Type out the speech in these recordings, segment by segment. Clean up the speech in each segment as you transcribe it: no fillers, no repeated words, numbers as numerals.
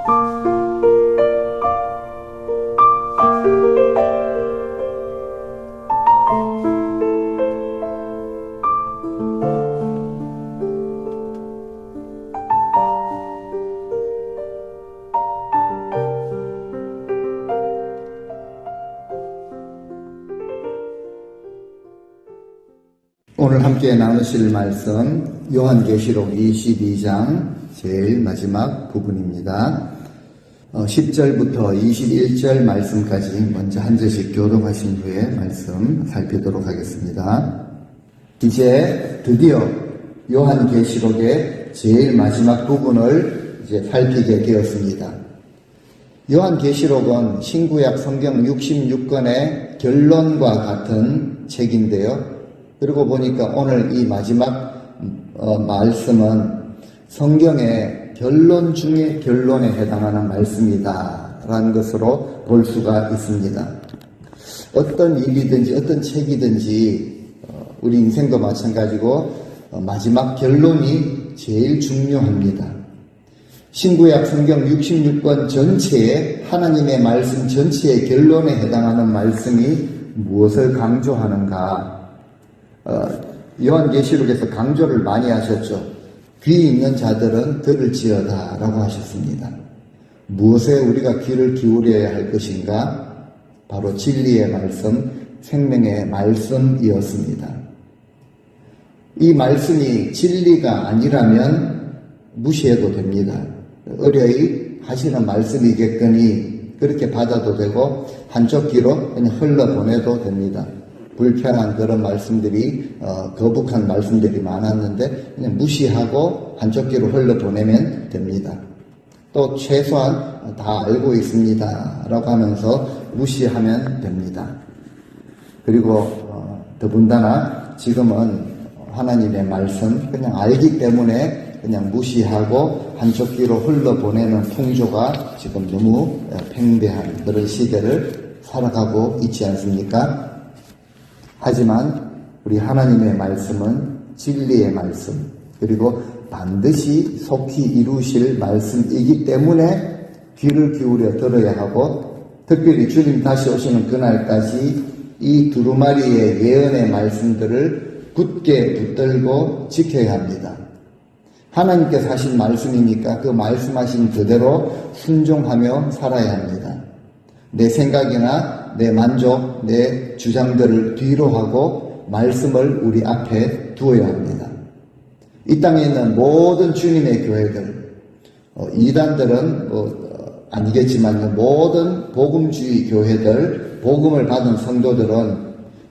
오늘 함께 나누실 말씀 요한계시록 22장 제일 마지막 부분입니다. 10절부터 21절 말씀까지 먼저 한 절씩 교독하신 후에 말씀 살피도록 하겠습니다. 이제 드디어 요한계시록의 제일 마지막 부분을 이제 살피게 되었습니다. 요한계시록은 신구약 성경 66권의 결론과 같은 책인데요. 그리고 보니까 오늘 이 마지막 말씀은 성경의 결론 중의 결론에 해당하는 말씀이다 라는 것으로 볼 수가 있습니다. 어떤 일이든지 어떤 책이든지 우리 인생도 마찬가지고 마지막 결론이 제일 중요합니다. 신구약 성경 66권 전체에 하나님의 말씀 전체의 결론에 해당하는 말씀이 무엇을 강조하는가? 요한계시록에서 강조를 많이 하셨죠. 귀 있는 자들은 들을지어다 라고 하셨습니다. 무엇에 우리가 귀를 기울여야 할 것인가? 바로 진리의 말씀, 생명의 말씀이었습니다. 이 말씀이 진리가 아니라면 무시해도 됩니다. 의뢰의 하시는 말씀이겠거니 그렇게 받아도 되고 한쪽 귀로 그냥 흘러보내도 됩니다. 불편한 그런 말씀들이 거북한 말씀들이 많았는데 그냥 무시하고 한쪽 귀로 흘러보내면 됩니다. 또 최소한 다 알고 있습니다 라고 하면서 무시하면 됩니다. 그리고 더군다나 지금은 하나님의 말씀 그냥 알기 때문에 그냥 무시하고 한쪽 귀로 흘러보내는 풍조가 지금 너무 팽배한 그런 시대를 살아가고 있지 않습니까? 하지만 우리 하나님의 말씀은 진리의 말씀 그리고 반드시 속히 이루실 말씀이기 때문에 귀를 기울여 들어야 하고 특별히 주님 다시 오시는 그날까지 이 두루마리의 예언의 말씀들을 굳게 붙들고 지켜야 합니다. 하나님께서 하신 말씀이니까 그 말씀하신 그대로 순종하며 살아야 합니다. 내 생각이나 내 만족, 내 주장들을 뒤로 하고 말씀을 우리 앞에 두어야 합니다. 이 땅에 있는 모든 주님의 교회들, 이단들은 아니겠지만 모든 복음주의 교회들, 복음을 받은 성도들은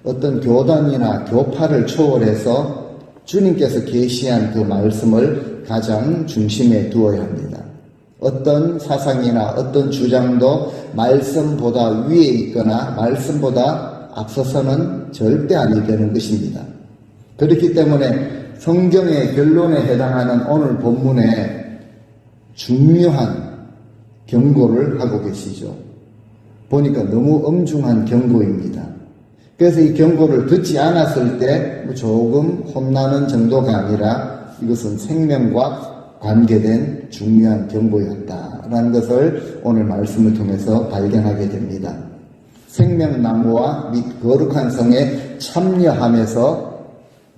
어떤 교단이나 교파를 초월해서 주님께서 계시한 그 말씀을 가장 중심에 두어야 합니다. 어떤 사상이나 어떤 주장도 말씀보다 위에 있거나 말씀보다 앞서서는 절대 아니 되는 것입니다. 그렇기 때문에 성경의 결론에 해당하는 오늘 본문에 중요한 경고를 하고 계시죠. 보니까 너무 엄중한 경고입니다. 그래서 이 경고를 듣지 않았을 때 조금 혼나는 정도가 아니라 이것은 생명과 관계된 중요한 경고였다라는 것을 오늘 말씀을 통해서 발견하게 됩니다. 생명나무와 및 거룩한 성에 참여하면서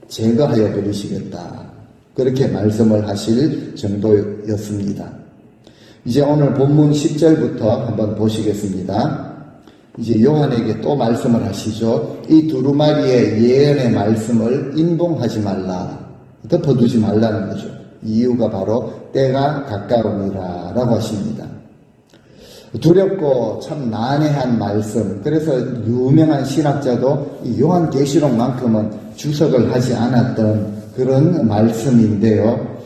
제거하여 버리시겠다. 그렇게 말씀을 하실 정도였습니다. 이제 오늘 본문 10절부터 한번 보시겠습니다. 이제 요한에게 또 말씀을 하시죠. 이 두루마리의 예언의 말씀을 인봉하지 말라. 덮어두지 말라는 거죠. 이유가 바로 때가 가까우니라 라고 하십니다. 두렵고 참 난해한 말씀. 그래서 유명한 신학자도 이 요한계시록만큼은 주석을 하지 않았던 그런 말씀인데요.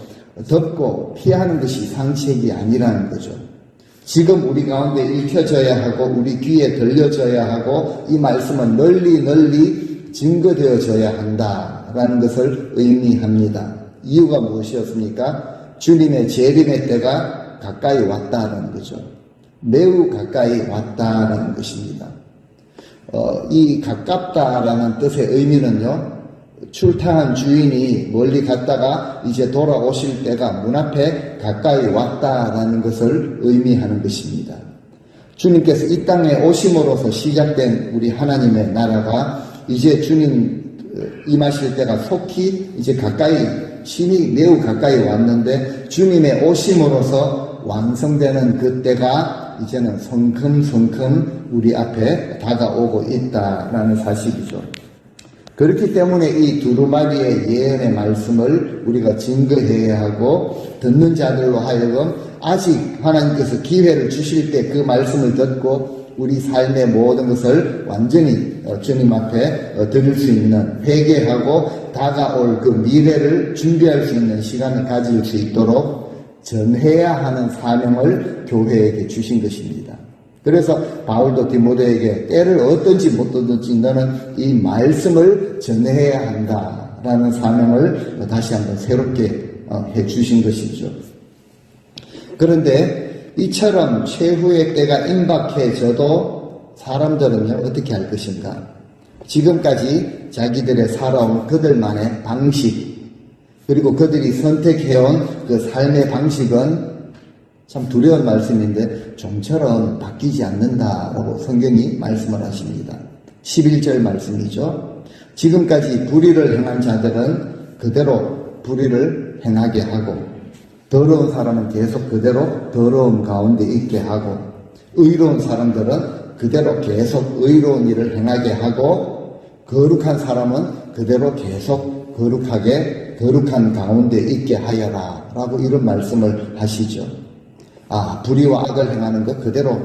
덮고 피하는 것이 상책이 아니라는 거죠. 지금 우리 가운데 읽혀져야 하고 우리 귀에 들려져야 하고 이 말씀은 널리 증거되어져야 한다라는 것을 의미합니다. 이유가 무엇이었습니까? 주님의 재림의 때가 가까이 왔다라는 거죠. 매우 가까이 왔다라는 것입니다. 이 가깝다라는 뜻의 의미는요, 출타한 주인이 멀리 갔다가 이제 돌아오실 때가 문 앞에 가까이 왔다라는 것을 의미하는 것입니다. 주님께서 이 땅에 오심으로써 시작된 우리 하나님의 나라가 이제 주님 임하실 때가 속히 이제 가까이, 신이 매우 가까이 왔는데 주님의 오심으로써 완성되는 그때가 이제는 성큼성큼 우리 앞에 다가오고 있다라는 사실이죠. 그렇기 때문에 이 두루마리의 예언의 말씀을 우리가 증거해야 하고 듣는 자들로 하여금 아직 하나님께서 기회를 주실 때 그 말씀을 듣고 우리 삶의 모든 것을 완전히 주님 앞에 드릴 수 있는, 회개하고 다가올 그 미래를 준비할 수 있는 시간을 가질 수 있도록 전해야 하는 사명을 교회에게 주신 것입니다. 그래서 바울도 디모데에게 때를 얻든지 못 얻든지 너는 이 말씀을 전해야 한다라는 사명을 다시 한번 새롭게 해 주신 것이죠. 그런데 이처럼 최후의 때가 임박해져도 사람들은요, 어떻게 할 것인가? 지금까지 자기들의 살아온 그들만의 방식, 그리고 그들이 선택해온 그 삶의 방식은 참 두려운 말씀인데 좀처럼 바뀌지 않는다라고 성경이 말씀을 하십니다. 11절 말씀이죠. 지금까지 불의를 행한 자들은 그대로 불의를 행하게 하고, 더러운 사람은 계속 그대로 더러움 가운데 있게 하고, 의로운 사람들은 그대로 계속 의로운 일을 행하게 하고, 거룩한 사람은 그대로 계속 거룩한 가운데 있게 하여라 라고 이런 말씀을 하시죠. 불의와 악을 행하는 것 그대로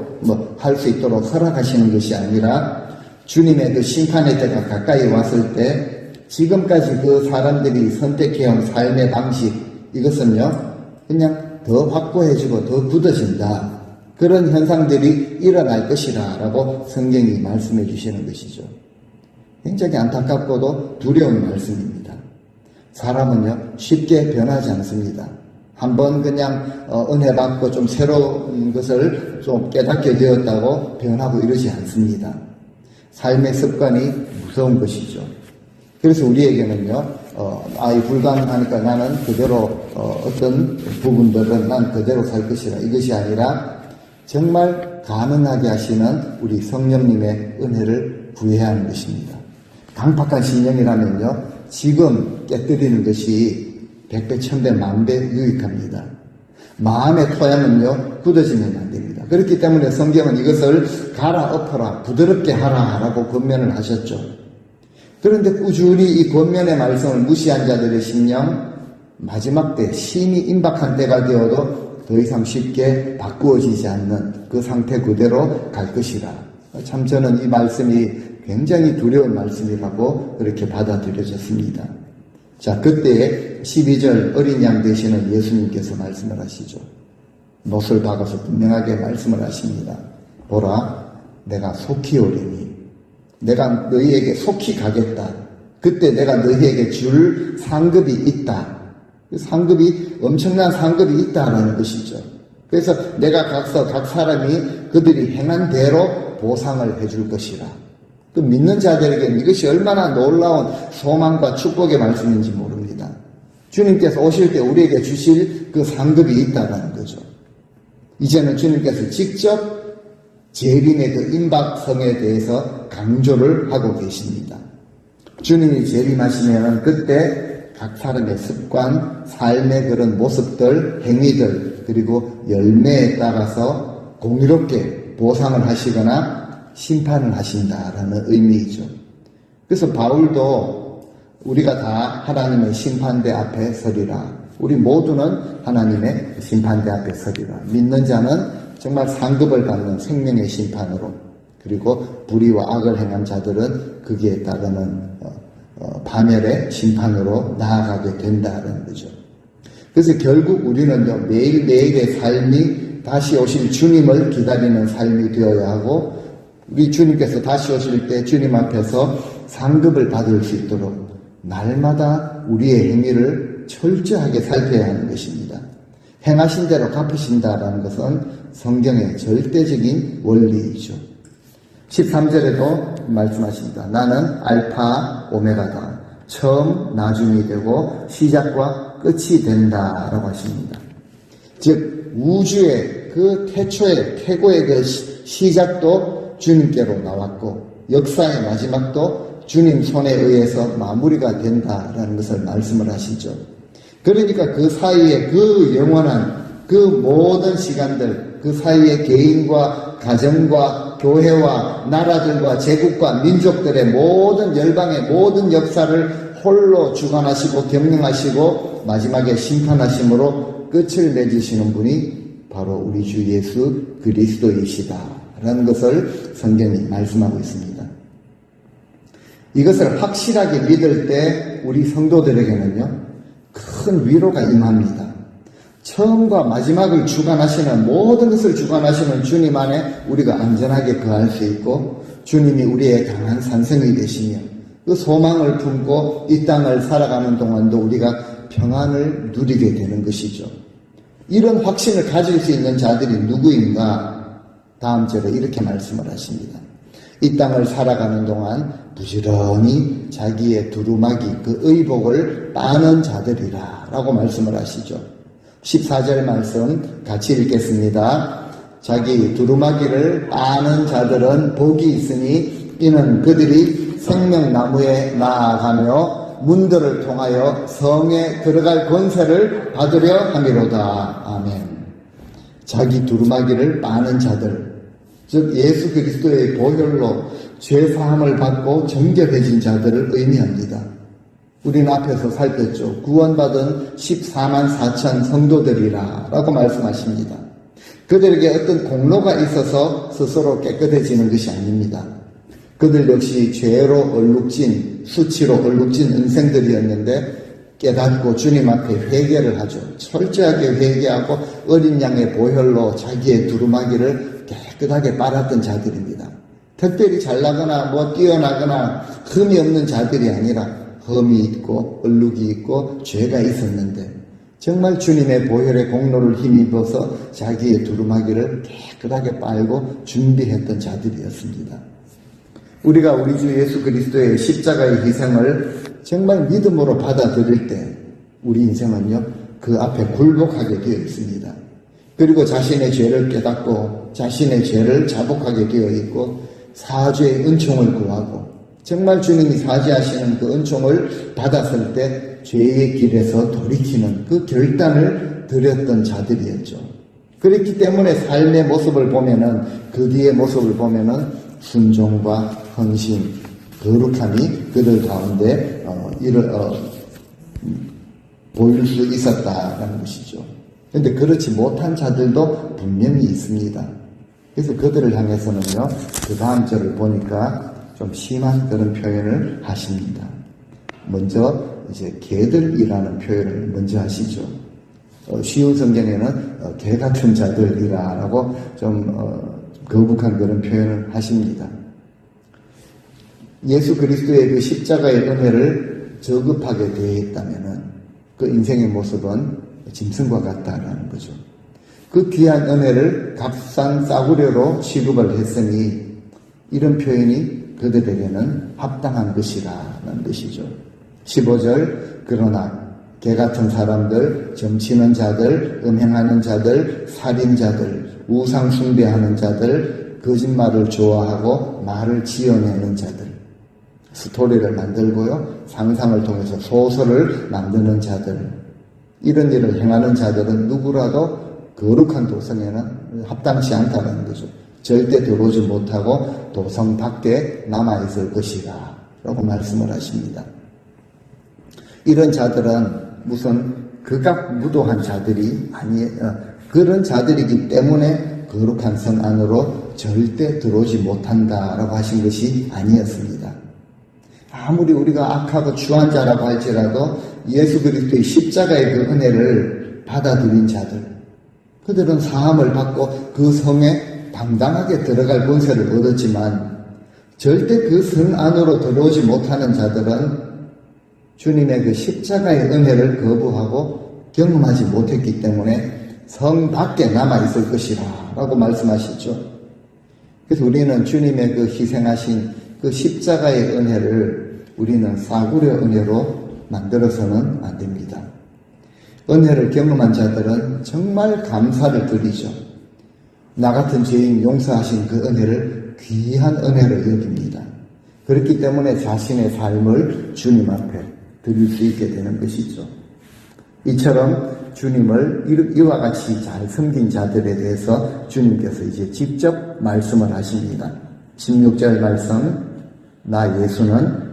할 수 있도록 허락하시는 것이 아니라 주님의 그 심판의 때가 가까이 왔을 때 지금까지 그 사람들이 선택해온 삶의 방식, 이것은요 그냥 더 확고해지고 더 굳어진다, 그런 현상들이 일어날 것이다 라고 성경이 말씀해 주시는 것이죠. 굉장히 안타깝고도 두려운 말씀입니다. 사람은요 쉽게 변하지 않습니다. 한번 그냥 은혜 받고 좀 새로운 것을 좀 깨닫게 되었다고 변하고 이러지 않습니다. 삶의 습관이 무서운 것이죠. 그래서 우리에게는요 불가능하니까 나는 그대로 어떤 부분들은 난 그대로 살 것이라, 이것이 아니라 정말 가능하게 하시는 우리 성령님의 은혜를 구해야 하는 것입니다. 강팍한 신령이라면요 지금 깨뜨리는 것이 100배, 1000배, 만배 유익합니다. 마음의 토양은요 굳어지면 안 됩니다. 그렇기 때문에 성경은 이것을 갈아엎어라, 부드럽게 하라 라고 권면을 하셨죠. 그런데 꾸준히 이 권면의 말씀을 무시한 자들의 심령, 마지막 때 신이 임박한 때가 되어도 더 이상 쉽게 바꾸어지지 않는 그 상태 그대로 갈 것이라. 참 저는 이 말씀이 굉장히 두려운 말씀이라고 그렇게 받아들여졌습니다. 자, 그때 12절 어린 양 되시는 예수님께서 말씀을 하시죠. 못을 박아서 분명하게 말씀을 하십니다. 보라, 내가 속히 오리니 내가 너희에게 속히 가겠다. 그때 내가 너희에게 줄 상급이 있다. 그 상급이, 엄청난 상급이 있다라는 것이죠. 그래서 내가 가서 각 사람이 그들이 행한 대로 보상을 해줄 것이라. 그 믿는 자들에게는 이것이 얼마나 놀라운 소망과 축복의 말씀인지 모릅니다. 주님께서 오실 때 우리에게 주실 그 상급이 있다는 거죠. 이제는 주님께서 직접 재림의 그 임박성에 대해서 강조를 하고 계십니다. 주님이 재림하시면 그때 각 사람의 습관, 삶의 그런 모습들, 행위들, 그리고 열매에 따라서 공의롭게 보상을 하시거나 심판을 하신다라는 의미이죠. 그래서 바울도 우리가 다 하나님의 심판대 앞에 서리라. 우리 모두는 하나님의 심판대 앞에 서리라. 믿는 자는 정말 상급을 받는 생명의 심판으로, 그리고 불의와 악을 행한 자들은 거기에 따르는 파멸의 심판으로 나아가게 된다는 거죠. 그래서 결국 우리는요 매일매일의 삶이 다시 오실 주님을 기다리는 삶이 되어야 하고, 우리 주님께서 다시 오실 때 주님 앞에서 상급을 받을 수 있도록 날마다 우리의 행위를 철저하게 살펴야 하는 것입니다. 행하신 대로 갚으신다라는 것은 성경의 절대적인 원리이죠. 13절에도 말씀하십니다. 나는 알파 오메가다. 처음, 나중이 되고 시작과 끝이 된다라고 하십니다. 즉 우주의 그 태초의 태고의 그 시작도 주님께로 나왔고 역사의 마지막도 주님 손에 의해서 마무리가 된다라는 것을 말씀을 하시죠. 그러니까 그 사이에 그 영원한 그 모든 시간들, 그 사이에 개인과 가정과 교회와 나라들과 제국과 민족들의 모든 열방의 모든 역사를 홀로 주관하시고 경영하시고 마지막에 심판하심으로 끝을 맺으시는 분이 바로 우리 주 예수 그리스도이시다라는 것을 성경이 말씀하고 있습니다. 이것을 확실하게 믿을 때 우리 성도들에게는요, 큰 위로가 임합니다. 처음과 마지막을 주관하시는, 모든 것을 주관하시는 주님 안에 우리가 안전하게 거할 수 있고, 주님이 우리의 강한 산성이 되시며 그 소망을 품고 이 땅을 살아가는 동안도 우리가 평안을 누리게 되는 것이죠. 이런 확신을 가질 수 있는 자들이 누구인가? 다음 절에 이렇게 말씀을 하십니다. 이 땅을 살아가는 동안 부지런히 자기의 두루마기, 그 의복을 빠는 자들이라 라고 말씀을 하시죠. 14절 말씀 같이 읽겠습니다. 자기 두루마기를 빠는 자들은 복이 있으니 이는 그들이 생명나무에 나아가며 문들을 통하여 성에 들어갈 권세를 받으려 함이로다. 아멘. 자기 두루마기를 빠는 자들, 즉 예수 그리스도의 보혈로 죄사함을 받고 정결해진 자들을 의미합니다. 우리는 앞에서 살폈죠. 구원받은 14만 4천 성도들이라 라고 말씀하십니다. 그들에게 어떤 공로가 있어서 스스로 깨끗해지는 것이 아닙니다. 그들 역시 죄로 얼룩진, 수치로 얼룩진 인생들이었는데 깨닫고 주님 앞에 회개를 하죠. 철저하게 회개하고 어린 양의 보혈로 자기의 두루마기를 깨끗하게 빨았던 자들입니다. 특별히 잘나거나 뛰어나거나 흠이 없는 자들이 아니라 흠이 있고 얼룩이 있고 죄가 있었는데 정말 주님의 보혈의 공로를 힘입어서 자기의 두루마기를 깨끗하게 빨고 준비했던 자들이었습니다. 우리가 우리 주 예수 그리스도의 십자가의 희생을 정말 믿음으로 받아들일 때 우리 인생은요, 그 앞에 굴복하게 되어 있습니다. 그리고 자신의 죄를 깨닫고 자신의 죄를 자복하게 되어 있고 사죄의 은총을 구하고 정말 주님이 사죄하시는 그 은총을 받았을 때 죄의 길에서 돌이키는 그 결단을 드렸던 자들이었죠. 그렇기 때문에 삶의 모습을 보면은, 그 뒤의 모습을 보면은 순종과 헌신, 거룩함이 그들 가운데 보일 수 있었다라는 것이죠. 그런데 그렇지 못한 자들도 분명히 있습니다. 그래서 그들을 향해서는요, 그 다음 절을 보니까 좀 심한 그런 표현을 하십니다. 먼저 이제 개들이라는 표현을 먼저 하시죠. 쉬운 성경에는 개 같은 자들이라고 좀 거북한 그런 표현을 하십니다. 예수 그리스도의 그 십자가의 은혜를 저급하게 대했다면은 그 인생의 모습은 짐승과 같다라는 거죠. 그 귀한 은혜를 값싼 싸구려로 취급을 했으니 이런 표현이 그들에게는 합당한 것이라는 것이죠. 15절, 그러나 개 같은 사람들, 점치는 자들, 음행하는 자들, 살인자들, 우상 숭배하는 자들, 거짓말을 좋아하고 말을 지어내는 자들, 스토리를 만들고요, 상상을 통해서 소설을 만드는 자들, 이런 일을 행하는 자들은 누구라도 거룩한 도성에는 합당치 않다는 거죠. 절대 들어오지 못하고 도성 밖에 남아있을 것이라 라고 말씀을 하십니다. 이런 자들은 무슨 극악무도한 자들이 그런 자들이기 때문에 거룩한 성 안으로 절대 들어오지 못한다라고 하신 것이 아니었습니다. 아무리 우리가 악하고 추한 자라고 할지라도 예수 그리스도의 십자가의 그 은혜를 받아들인 자들, 그들은 사함을 받고 그 성에 당당하게 들어갈 권세를 얻었지만 절대 그 성 안으로 들어오지 못하는 자들은 주님의 그 십자가의 은혜를 거부하고 경험하지 못했기 때문에 성 밖에 남아있을 것이라 라고 말씀하시죠. 그래서 우리는 주님의 그 희생하신 그 십자가의 은혜를 우리는 싸구려 은혜로 만들어서는 안 됩니다. 은혜를 경험한 자들은 정말 감사를 드리죠. 나 같은 죄인 용서하신 그 은혜를 귀한 은혜로 여깁니다. 그렇기 때문에 자신의 삶을 주님 앞에 드릴 수 있게 되는 것이죠. 이처럼 주님을 이와 같이 잘 섬긴 자들에 대해서 주님께서 이제 직접 말씀을 하십니다. 16절 말씀, 나 예수는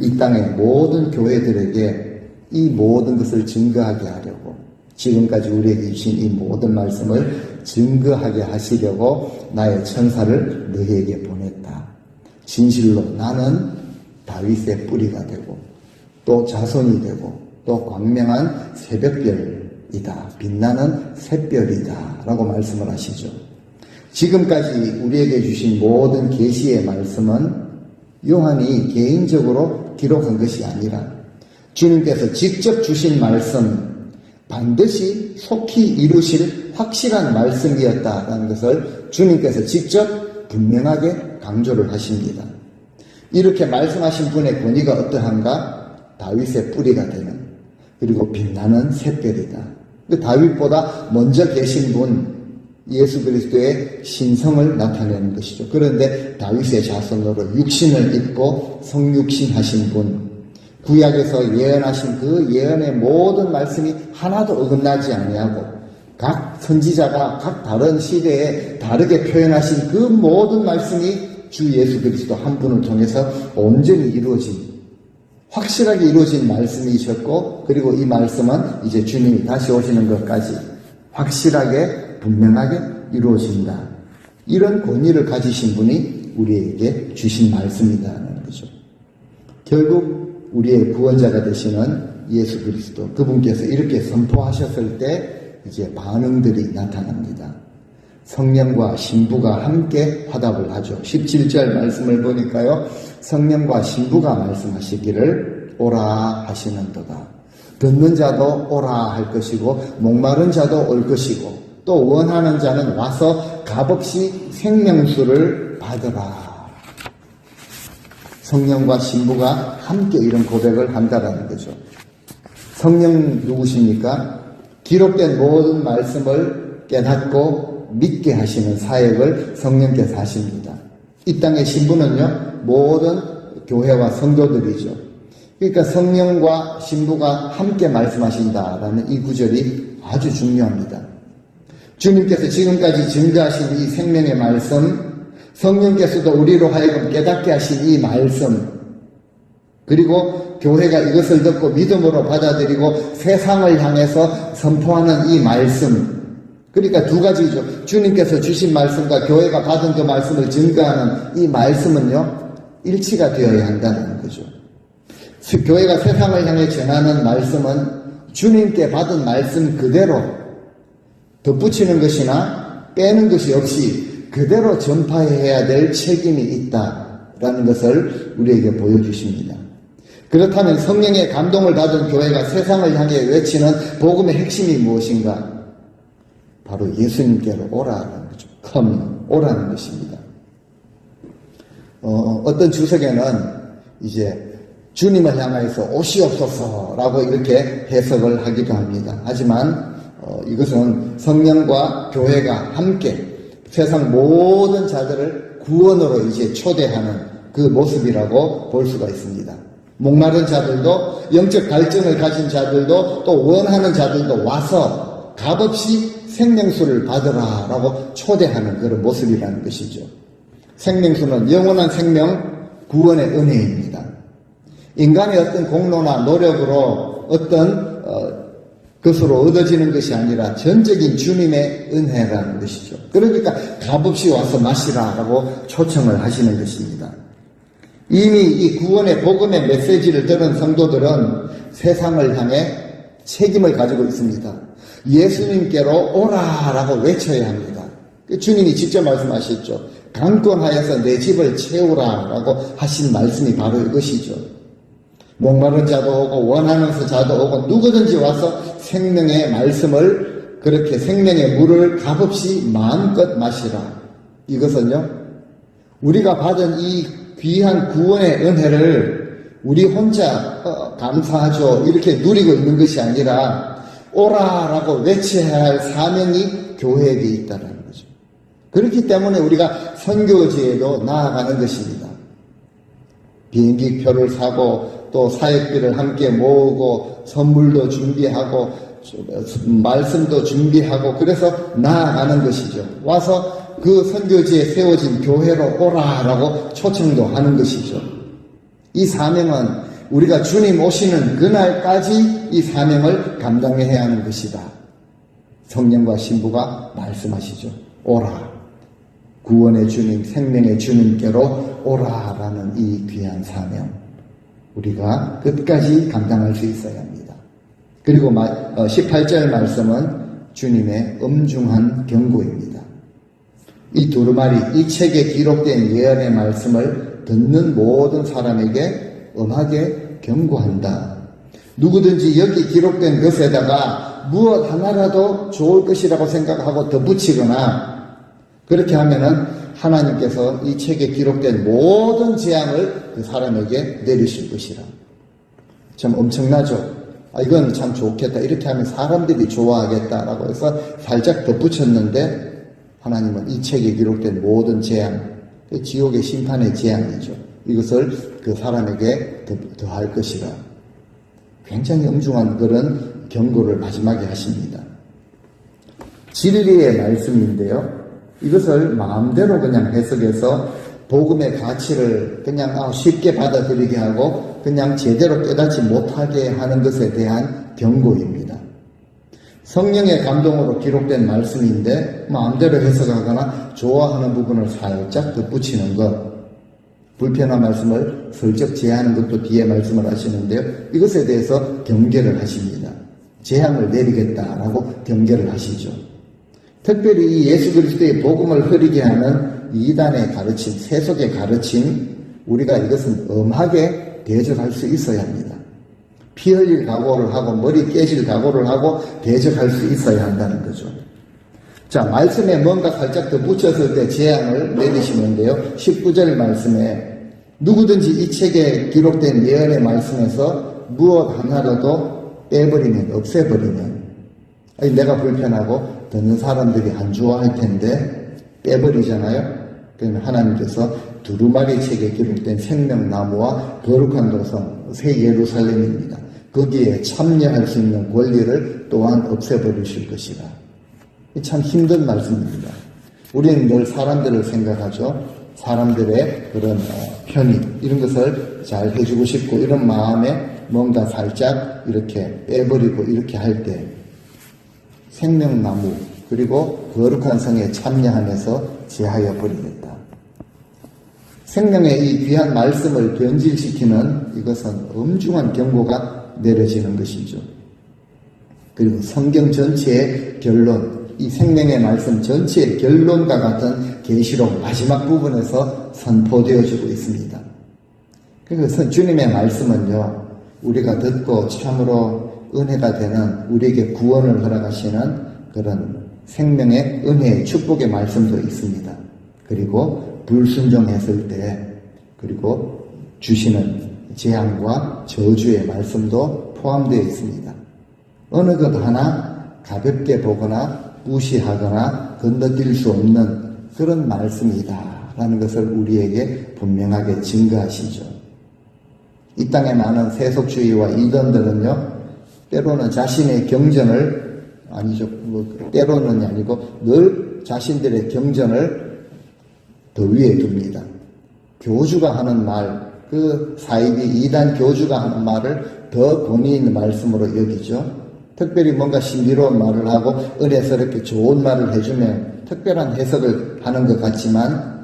이 땅의 모든 교회들에게 이 모든 것을 증거하게 하려고, 지금까지 우리에게 주신 이 모든 말씀을 증거하게 하시려고 나의 천사를 너희에게 보냈다. 진실로 나는 다윗의 뿌리가 되고 또 자손이 되고 또 광명한 새벽별이다. 빛나는 샛별이다. 라고 말씀을 하시죠. 지금까지 우리에게 주신 모든 계시의 말씀은 요한이 개인적으로 기록한 것이 아니라 주님께서 직접 주신 말씀, 반드시 속히 이루실 확실한 말씀이었다라는 것을 주님께서 직접 분명하게 강조를 하십니다. 이렇게 말씀하신 분의 권위가 어떠한가? 다윗의 뿌리가 되는, 그리고 빛나는 샛별이다. 그 다윗보다 먼저 계신 분, 예수 그리스도의 신성을 나타내는 것이죠. 그런데 다윗의 자손으로 육신을 입고 성육신 하신 분, 구약에서 예언하신 그 예언의 모든 말씀이 하나도 어긋나지 아니하고 각 선지자가 각 다른 시대에 다르게 표현하신 그 모든 말씀이 주 예수 그리스도 한 분을 통해서 온전히 이루어진, 확실하게 이루어진 말씀이셨고, 그리고 이 말씀은 이제 주님이 다시 오시는 것까지 확실하게 분명하게 이루어진다. 이런 권위를 가지신 분이 우리에게 주신 말씀이라는 거죠. 결국 우리의 구원자가 되시는 예수 그리스도, 그분께서 이렇게 선포하셨을 때 이제 반응들이 나타납니다. 성령과 신부가 함께 화답을 하죠. 17절 말씀을 보니까요, 성령과 신부가 말씀하시기를 오라 하시는도다. 듣는 자도 오라 할 것이고 목마른 자도 올 것이고 또 원하는 자는 와서 값없이 생명수를 받으라. 성령과 신부가 함께 이런 고백을 한다라는 거죠. 성령 누구십니까? 기록된 모든 말씀을 깨닫고 믿게 하시는 사역을 성령께서 하십니다. 이 땅의 신부는요, 모든 교회와 성도들이죠. 그러니까 성령과 신부가 함께 말씀하신다라는 이 구절이 아주 중요합니다. 주님께서 지금까지 증거하신 이 생명의 말씀, 성령께서도 우리로 하여금 깨닫게 하신 이 말씀, 그리고 교회가 이것을 듣고 믿음으로 받아들이고 세상을 향해서 선포하는 이 말씀, 그러니까 두 가지죠. 주님께서 주신 말씀과 교회가 받은 그 말씀을 증거하는 이 말씀은요, 일치가 되어야 한다는 거죠. 교회가 세상을 향해 전하는 말씀은 주님께 받은 말씀 그대로 덧붙이는 것이나 빼는 것이 없이 그대로 전파해야 될 책임이 있다라는 것을 우리에게 보여주십니다. 그렇다면 성령의 감동을 받은 교회가 세상을 향해 외치는 복음의 핵심이 무엇인가? 바로 예수님께로 오라는 거죠. come, 오라는 것입니다. 어떤 주석에는 이제 주님을 향하여서 오시옵소서라고 이렇게 해석을 하기도 합니다. 하지만 이것은 성령과 교회가 함께 세상 모든 자들을 구원으로 이제 초대하는 그 모습이라고 볼 수가 있습니다. 목마른 자들도, 영적 갈증을 가진 자들도, 또 원하는 자들도 와서 값없이 생명수를 받으라라고 초대하는 그런 모습이라는 것이죠. 생명수는 영원한 생명, 구원의 은혜입니다. 인간의 어떤 공로나 노력으로 어떤 것으로 얻어지는 것이 아니라 전적인 주님의 은혜라는 것이죠. 그러니까 값없이 와서 마시라라고 초청을 하시는 것입니다. 이미 이 구원의 복음의 메시지를 들은 성도들은 세상을 향해 책임을 가지고 있습니다. 예수님께로 오라라고 외쳐야 합니다. 주님이 직접 말씀하셨죠. 강권하여서 내 집을 채우라라고 하신 말씀이 바로 이것이죠. 목마른 자도 오고 원하는 자도 오고 누구든지 와서 생명의 말씀을, 그렇게 생명의 물을 값없이 마음껏 마시라. 이것은요, 우리가 받은 이 귀한 구원의 은혜를 우리 혼자 감사하죠 이렇게 누리고 있는 것이 아니라 오라라고 외쳐야 할 사명이 교회에게 있다는 거죠. 그렇기 때문에 우리가 선교지에도 나아가는 것입니다. 비행기 표를 사고 또 사역비를 함께 모으고 선물도 준비하고 말씀도 준비하고 그래서 나아가는 것이죠. 와서 그 선교지에 세워진 교회로 오라라고 초청도 하는 것이죠. 이 사명은 우리가 주님 오시는 그날까지 이 사명을 감당해야 하는 것이다. 성령과 신부가 말씀하시죠. 오라. 구원의 주님, 생명의 주님께로 오라라는 이 귀한 사명. 우리가 끝까지 감당할 수 있어야 합니다. 그리고 18절 말씀은 주님의 엄중한 경고입니다. 이 두루마리, 이 책에 기록된 예언의 말씀을 듣는 모든 사람에게 엄하게 경고한다. 누구든지 여기 기록된 것에다가 무엇 하나라도 좋을 것이라고 생각하고 덧붙이거나 그렇게 하면은 하나님께서 이 책에 기록된 모든 재앙을 그 사람에게 내리실 것이라. 참 엄청나죠? 이건 참 좋겠다. 이렇게 하면 사람들이 좋아하겠다라고 해서 살짝 덧붙였는데 하나님은 이 책에 기록된 모든 재앙, 지옥의 심판의 재앙이죠. 이것을 그 사람에게 더할 것이라. 굉장히 엄중한 그런 경고를 마지막에 하십니다. 진리의 말씀인데요. 이것을 마음대로 그냥 해석해서 복음의 가치를 그냥 쉽게 받아들이게 하고 그냥 제대로 깨닫지 못하게 하는 것에 대한 경고입니다. 성령의 감동으로 기록된 말씀인데 마음대로 해석하거나 좋아하는 부분을 살짝 덧붙이는 것, 불편한 말씀을 슬쩍 제하는 것도 뒤에 말씀을 하시는데요. 이것에 대해서 경계를 하십니다. 재앙을 내리겠다라고 경계를 하시죠. 특별히 이 예수 그리스도의 복음을 흐리게 하는 이단의 가르침, 세속의 가르침, 우리가 이것은 엄하게 대적할 수 있어야 합니다. 피 흘릴 각오를 하고 머리 깨질 각오를 하고 대적할 수 있어야 한다는 거죠. 자, 말씀에 뭔가 살짝 더 붙였을 때 재앙을 내리시는데요. 19절 말씀에 누구든지 이 책에 기록된 예언의 말씀에서 무엇 하나라도 빼버리면, 없애버리면, 내가 불편하고 듣는 사람들이 안 좋아할 텐데 빼버리잖아요. 그러면 하나님께서 두루마리 책에 기록된 생명나무와 거룩한 도성 새 예루살렘입니다. 거기에 참여할 수 있는 권리를 또한 없애버리실 것이라. 참 힘든 말씀입니다. 우리는 늘 사람들을 생각하죠. 사람들의 그런 편의 이런 것을 잘 해주고 싶고 이런 마음에 뭔가 살짝 이렇게 빼버리고 이렇게 할 때 생명나무 그리고 거룩한 성에 참여하면서 제하여 버리겠다. 생명의 이 귀한 말씀을 변질시키는 이것은 엄중한 경고가 내려지는 것이죠. 그리고 성경 전체의 결론, 이 생명의 말씀 전체의 결론과 같은 계시록 마지막 부분에서 선포되어지고 있습니다. 그래서 주님의 말씀은요, 우리가 듣고 참으로 은혜가 되는 우리에게 구원을 허락하시는 그런 생명의 은혜의 축복의 말씀도 있습니다. 그리고 불순종했을 때 그리고 주시는 재앙과 저주의 말씀도 포함되어 있습니다. 어느 것 하나 가볍게 보거나 무시하거나 건너뛸 수 없는 그런 말씀이다 라는 것을 우리에게 분명하게 증거하시죠. 이 땅에 많은 세속주의와 이단들은요, 때로는 자신의 경전을, 때로는 아니고 늘 자신들의 경전을 더 위에 둡니다. 교주가 하는 말, 그 사이비 이단 교주가 하는 말을 더 권위 있는 말씀으로 여기죠. 특별히 뭔가 신비로운 말을 하고 은혜스럽게 좋은 말을 해주면 특별한 해석을 하는 것 같지만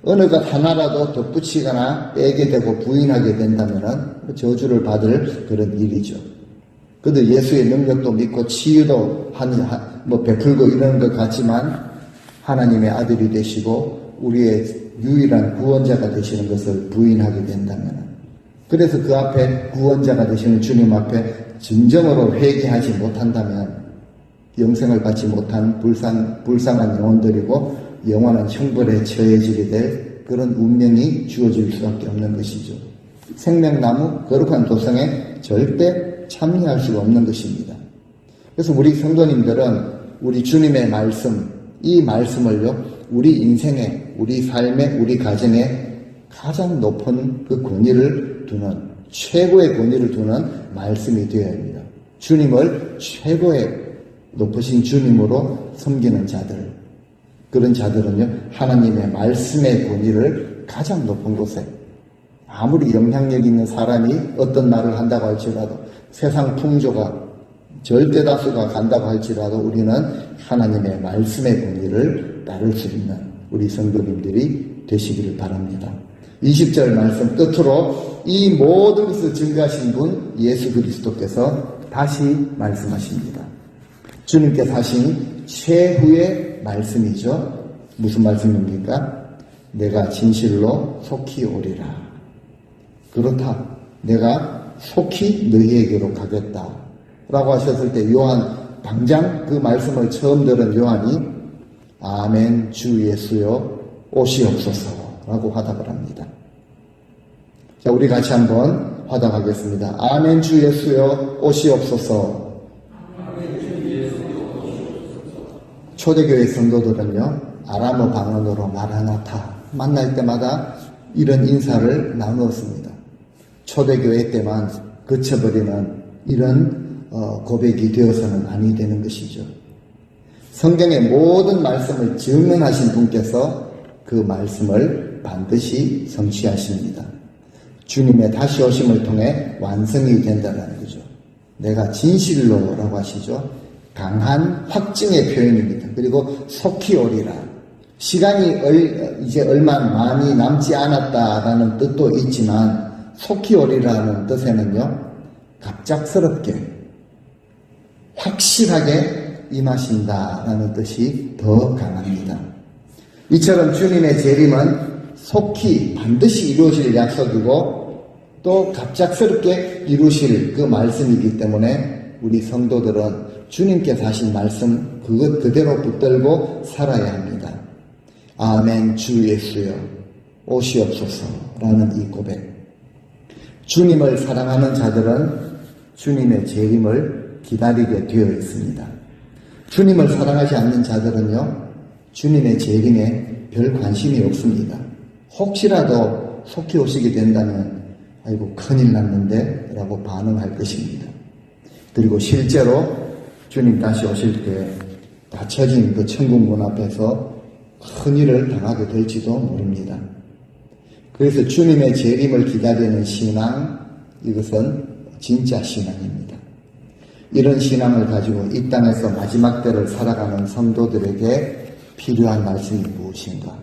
어느 것 하나라도 덧붙이거나 빼게 되고 부인하게 된다면 저주를 받을 그런 일이죠. 그도 예수의 능력도 믿고 치유도 베풀고 이러는 것 같지만 하나님의 아들이 되시고 우리의 유일한 구원자가 되시는 것을 부인하게 된다면, 그래서 그 앞에 구원자가 되시는 주님 앞에 진정으로 회개하지 못한다면 영생을 받지 못한 불쌍한 영혼들이고 영원한 형벌에 처해지게 될 그런 운명이 주어질 수밖에 없는 것이죠. 생명나무 거룩한 도성에 절대 참여할 수가 없는 것입니다. 그래서 우리 성도님들은 우리 주님의 말씀, 이 말씀을요, 우리 인생에, 우리 삶에, 우리 가정에 가장 높은 그 권위를 두는, 최고의 권위를 두는 말씀이 되어야 합니다. 주님을 최고의 높으신 주님으로 섬기는 자들, 그런 자들은요, 하나님의 말씀의 권위를 가장 높은 곳에, 아무리 영향력 있는 사람이 어떤 말을 한다고 할지라도, 세상 풍조가 절대다수가 간다고 할지라도 우리는 하나님의 말씀의 권위를 따를 수 있는 우리 성도님들이 되시기를 바랍니다. 20절 말씀 끝으로 이 모든 것을 증거하신 분 예수 그리스도께서 다시 말씀하십니다. 주님께서 하신 최후의 말씀이죠. 무슨 말씀입니까? 내가 진실로 속히 오리라. 그렇다. 내가 속히 너희에게로 가겠다. 라고 하셨을 때 요한 당장 그 말씀을 처음 들은 요한이 아멘 주 예수여 오시옵소서 라고 화답을 합니다. 자, 우리 같이 한번 화답하겠습니다. 아멘 주 예수여 오시옵소서. 초대교회 성도들은요, 아람어 방언으로 마라나타 만날 때마다 이런 인사를 나누었습니다. 초대교회 때만 그쳐버리는 이런 고백이 되어서는 아니 되는 것이죠. 성경의 모든 말씀을 증언하신 분께서 그 말씀을 반드시 성취하십니다. 주님의 다시 오심을 통해 완성이 된다는 거죠. 내가 진실로라고 하시죠. 강한 확증의 표현입니다. 그리고 속히 오리라. 시간이 이제 얼마 많이 남지 않았다라는 뜻도 있지만 속히 오리라는 뜻에는요, 갑작스럽게 확실하게 임하신다라는 뜻이 더 강합니다. 이처럼 주님의 재림은 속히 반드시 이루어질 약속이고 또 갑작스럽게 이루실 그 말씀이기 때문에 우리 성도들은 주님께서 하신 말씀 그것 그대로 붙들고 살아야 합니다. 아멘 주 예수여 오시옵소서라는 이 고백. 주님을 사랑하는 자들은 주님의 재림을 기다리게 되어 있습니다. 주님을 사랑하지 않는 자들은요, 주님의 재림에 별 관심이 없습니다. 혹시라도 속히 오시게 된다면 아이고 큰일 났는데 라고 반응할 것입니다. 그리고 실제로 주님 다시 오실 때 닫혀진 그 천국문 앞에서 큰일을 당하게 될지도 모릅니다. 그래서 주님의 재림을 기다리는 신앙, 이것은 진짜 신앙입니다. 이런 신앙을 가지고 이 땅에서 마지막 때를 살아가는 성도들에게 필요한 말씀이 무엇인가?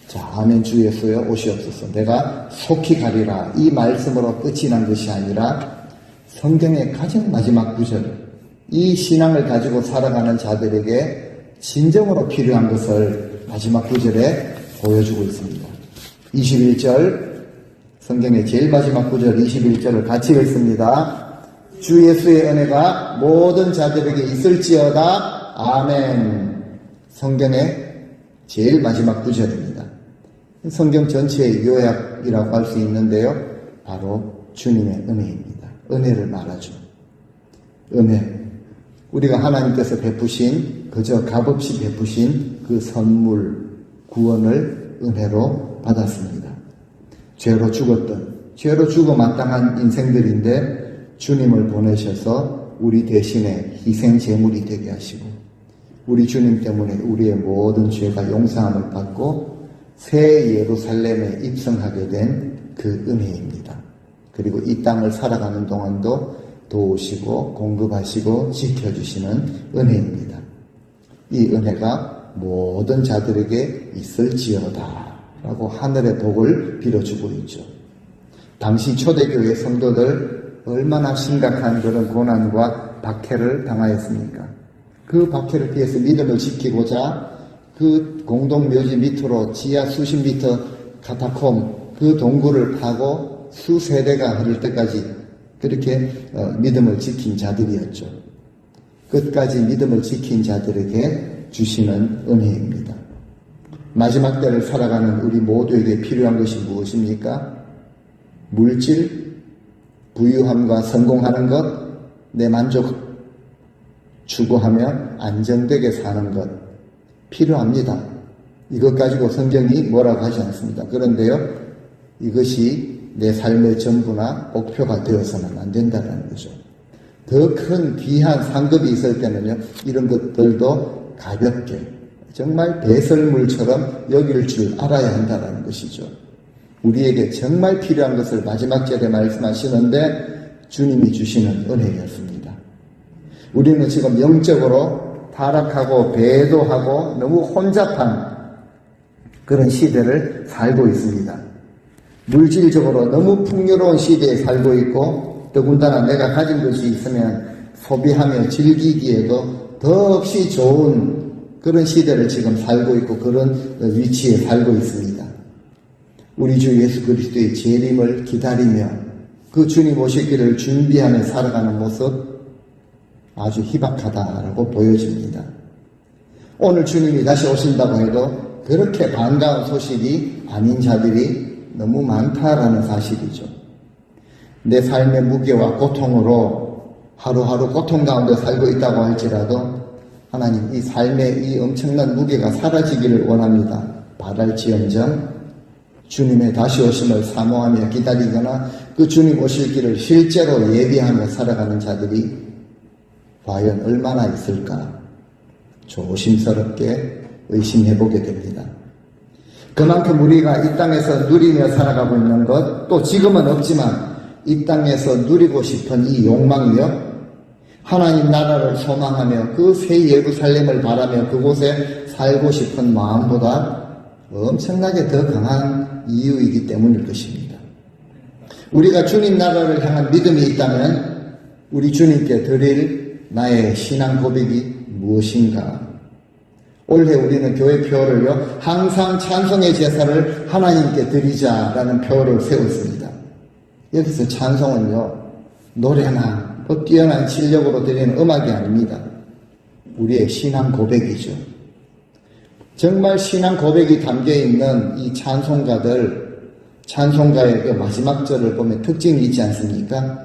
자, 아멘 주 예수여 오시옵소서. 내가 속히 가리라. 이 말씀으로 끝이 난 것이 아니라 성경의 가장 마지막 구절, 이 신앙을 가지고 살아가는 자들에게 진정으로 필요한 것을 마지막 구절에 보여주고 있습니다. 21절, 성경의 제일 마지막 구절 21절을 같이 읽습니다. 주 예수의 은혜가 모든 자들에게 있을지어다. 아멘. 성경의 제일 마지막 구절입니다. 성경 전체의 요약이라고 할 수 있는데요. 바로 주님의 은혜입니다. 은혜를 말하죠. 은혜. 우리가 하나님께서 베푸신, 그저 값없이 베푸신 그 선물, 구원을 은혜로 받았습니다. 죄로 죽어 마땅한 인생들인데 주님을 보내셔서 우리 대신에 희생 제물이 되게 하시고 우리 주님 때문에 우리의 모든 죄가 용서함을 받고 새 예루살렘에 입성하게 된 그 은혜입니다. 그리고 이 땅을 살아가는 동안도 도우시고 공급하시고 지켜주시는 은혜입니다. 이 은혜가 모든 자들에게 있을지어다 라고 하늘의 복을 빌어주고 있죠. 당시 초대교회 성도들 얼마나 심각한 그런 고난과 박해를 당하였습니까? 그 박해를 피해서 믿음을 지키고자 그 공동묘지 밑으로 지하 수십 미터 카타콤 그 동굴을 파고 수세대가 흐를 때까지 그렇게 믿음을 지킨 자들이었죠. 끝까지 믿음을 지킨 자들에게 주시는 은혜입니다. 마지막 때를 살아가는 우리 모두에게 필요한 것이 무엇입니까? 물질, 부유함과 성공하는 것, 내 만족 추구하며 안정되게 사는 것 필요합니다. 이것 가지고 성경이 뭐라고 하지 않습니다. 그런데요, 이것이 내 삶의 전부나 목표가 되어서는 안 된다는 거죠. 더 큰 귀한 상급이 있을 때는요, 이런 것들도 가볍게 정말 배설물처럼 여길 줄 알아야 한다는 것이죠. 우리에게 정말 필요한 것을 마지막 절에 말씀하시는데 주님이 주시는 은혜였습니다. 우리는 지금 영적으로 타락하고 배도하고 너무 혼잡한 그런 시대를 살고 있습니다. 물질적으로 너무 풍요로운 시대에 살고 있고, 더군다나 내가 가진 것이 있으면 소비하며 즐기기에도 더없이 좋은 그런 시대를 지금 살고 있고, 그런 위치에 살고 있습니다. 우리 주 예수 그리스도의 재림을 기다리며 그 주님 오시기를 준비하며 살아가는 모습 아주 희박하다라고 보여집니다. 오늘 주님이 다시 오신다고 해도 그렇게 반가운 소식이 아닌 자들이 너무 많다라는 사실이죠. 내 삶의 무게와 고통으로 하루하루 고통 가운데 살고 있다고 할지라도 하나님, 이 삶의 이 엄청난 무게가 사라지기를 원합니다. 바랄지언정 주님의 다시 오심을 사모하며 기다리거나 그 주님 오실 길을 실제로 예비하며 살아가는 자들이 과연 얼마나 있을까 조심스럽게 의심해보게 됩니다. 그만큼 우리가 이 땅에서 누리며 살아가고 있는 것, 또 지금은 없지만 이 땅에서 누리고 싶은 이 욕망이요, 하나님 나라를 소망하며 그 새 예루살렘을 바라며 그곳에 살고 싶은 마음보다 엄청나게 더 강한 이유이기 때문일 것입니다. 우리가 주님 나라를 향한 믿음이 있다면 우리 주님께 드릴 나의 신앙 고백이 무엇인가? 올해 우리는 교회 표어를요, 항상 찬송의 제사를 하나님께 드리자라는 표어를 세웠습니다. 여기서 찬송은요, 노래나 뛰어난 실력으로 드리는 음악이 아닙니다. 우리의 신앙 고백이죠. 정말 신앙 고백이 담겨있는 이 찬송가의 그 마지막 절을 보면 특징이 있지 않습니까?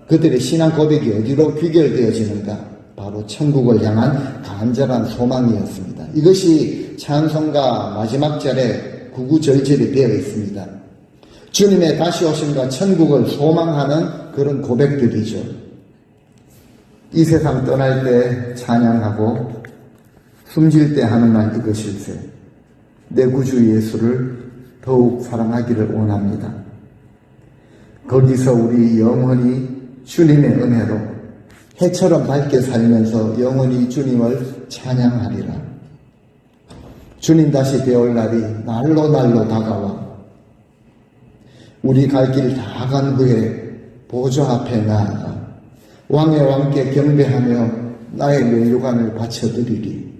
그들의 신앙 고백이 어디로 귀결되어지는가? 바로 천국을 향한 간절한 소망이었습니다. 이것이 찬송가 마지막 절에 구구절절이 되어 있습니다. 주님의 다시 오심과 천국을 소망하는 그런 고백들이죠. 이 세상 떠날 때 찬양하고 숨질 때 하는 말 이것일세. 내 구주 예수를 더욱 사랑하기를 원합니다. 거기서 우리 영원히 주님의 은혜로 해처럼 밝게 살면서 영원히 주님을 찬양하리라. 주님 다시 배울 날이 날로 다가와 우리 갈 길 다 간 후에 보좌 앞에 나아가 왕의 왕께 경배하며 나의 면류관을 바쳐드리리.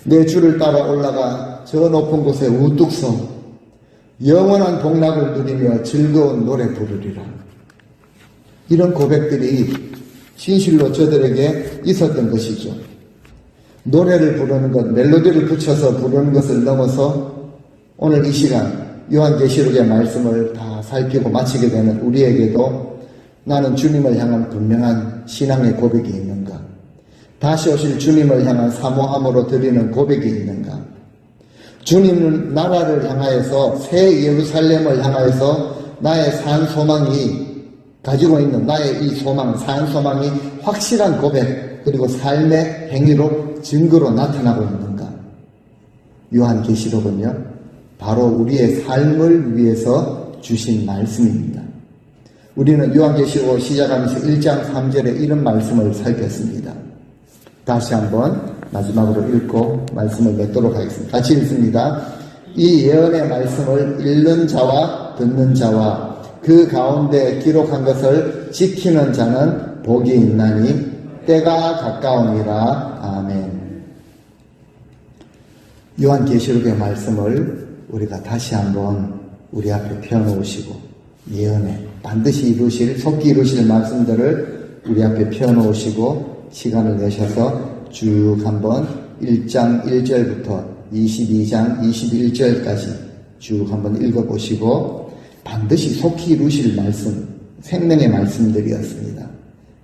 내 주를 따라 올라가 저 높은 곳에 우뚝 서 영원한 복락을 누리며 즐거운 노래 부르리라. 이런 고백들이 진실로 저들에게 있었던 것이죠. 노래를 부르는 것, 멜로디를 붙여서 부르는 것을 넘어서 오늘 이 시간 요한계시록의 말씀을 다 살피고 마치게 되는 우리에게도 나는 주님을 향한 분명한 신앙의 고백이 있는가? 다시 오실 주님을 향한 사모함으로 드리는 고백이 있는가? 주님은 나라를 향하여서 새 예루살렘을 향하여서 나의 산 소망이 가지고 있는 나의 이 소망, 산 소망이 확실한 고백 그리고 삶의 행위로 증거로 나타나고 있는가? 요한계시록은요, 바로 우리의 삶을 위해서 주신 말씀입니다. 우리는 요한계시록을 시작하면서 1장 3절에 이런 말씀을 살폈습니다. 다시 한번 마지막으로 읽고 말씀을 맺도록 하겠습니다. 같이 읽습니다. 이 예언의 말씀을 읽는 자와 듣는 자와 그 가운데 기록한 것을 지키는 자는 복이 있나니 때가 가까우니라. 아멘. 요한계시록의 말씀을 우리가 다시 한번 우리 앞에 펴놓으시고 예언에 반드시 이루실, 속히 이루실 말씀들을 우리 앞에 펴놓으시고 시간을 내셔서 쭉 한번 1장 1절부터 22장 21절까지 쭉 한번 읽어보시고 반드시 속히 이루실 말씀, 생명의 말씀들이었습니다.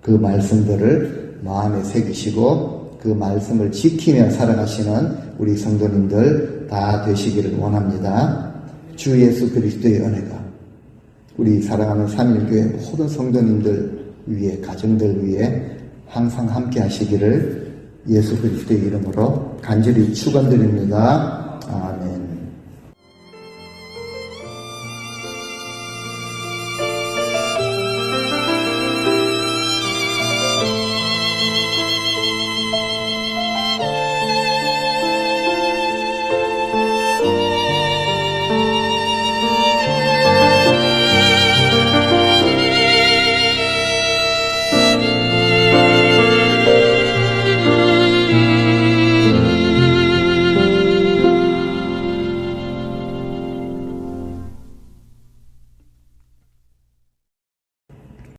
그 말씀들을 마음에 새기시고 그 말씀을 지키며 살아가시는 우리 성도님들 다 되시기를 원합니다. 주 예수 그리스도의 은혜가 우리 사랑하는 삼일교회 모든 성도님들 위에, 가정들 위에 항상 함께 하시기를 예수 그리스도의 이름으로 간절히 축원드립니다.